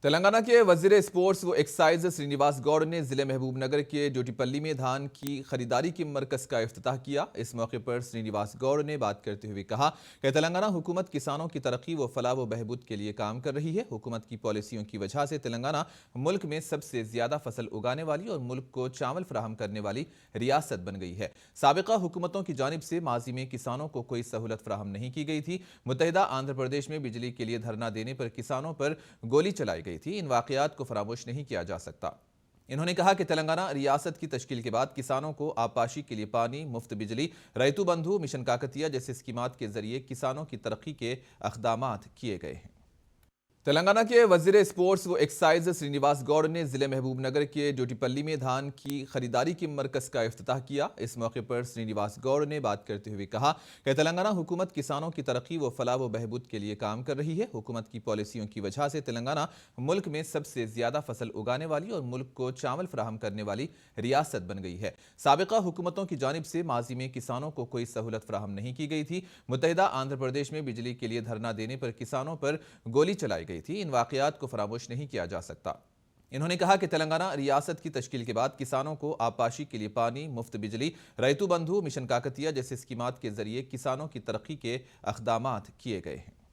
تلنگانہ کے وزیر اسپورٹس و ایکسائز سرینیواس گوڑ نے ضلع محبوب نگر کے ڈیوٹیپلی میں دھان کی خریداری کے مرکز کا افتتاح کیا۔ اس موقع پر سرینیواس گوڑ نے بات کرتے ہوئے کہا کہ تلنگانہ حکومت کسانوں کی ترقی و فلاح و بہبود کے لیے کام کر رہی ہے۔ حکومت کی پالیسیوں کی وجہ سے تلنگانہ ملک میں سب سے زیادہ فصل اگانے والی اور ملک کو چاول فراہم کرنے والی ریاست بن گئی ہے۔ سابقہ حکومتوں کی جانب سے ماضی میں کسانوں کو کوئی سہولت فراہم نہیں کی گئی تھی۔ متحدہ آندھرا پردیش میں بجلی کے لیے دھرنا دینے پر کسانوں پر گولی چلائی گئی تھی۔ ان واقعات کو فراموش نہیں کیا جا سکتا۔ انہوں نے کہا کہ تلنگانہ ریاست کی تشکیل کے بعد کسانوں کو آبپاشی کے لیے پانی، مفت بجلی، ریتو بندھو، مشن کاکتیہ جیسے اسکیمات کے ذریعے کسانوں کی ترقی کے اقدامات کیے گئے ہیں۔ تلنگانہ کے وزیر اسپورٹس و ایکسائز سرینیواس گوڑ نے ضلع محبوب نگر کے ڈیوٹیپلی میں دھان کی خریداری کے مرکز کا افتتاح کیا۔ اس موقع پر سرینیواس گوڑ نے بات کرتے ہوئے کہا کہ تلنگانہ حکومت کسانوں کی ترقی و فلاح و بہبود کے لیے کام کر رہی ہے۔ حکومت کی پالیسیوں کی وجہ سے تلنگانہ ملک میں سب سے زیادہ فصل اگانے والی اور ملک کو چاول فراہم کرنے والی ریاست بن گئی ہے۔ سابقہ حکومتوں کی جانب سے ماضی میں کسانوں کو کوئی سہولت فراہم نہیں کی گئی تھی۔ متحدہ آندھرا پردیش میں بجلی کے لیے دھرنا دینے پر کسانوں پر گولی چلائی گئی تھی۔ ان واقعات کو فراموش نہیں کیا جا سکتا۔ انہوں نے کہا کہ تلنگانہ ریاست کی تشکیل کے بعد کسانوں کو آبپاشی کے لیے پانی، مفت بجلی، ریتو بندھو، مشن کاکتیہ جیسے اسکیمات کے ذریعے کسانوں کی ترقی کے اقدامات کیے گئے ہیں۔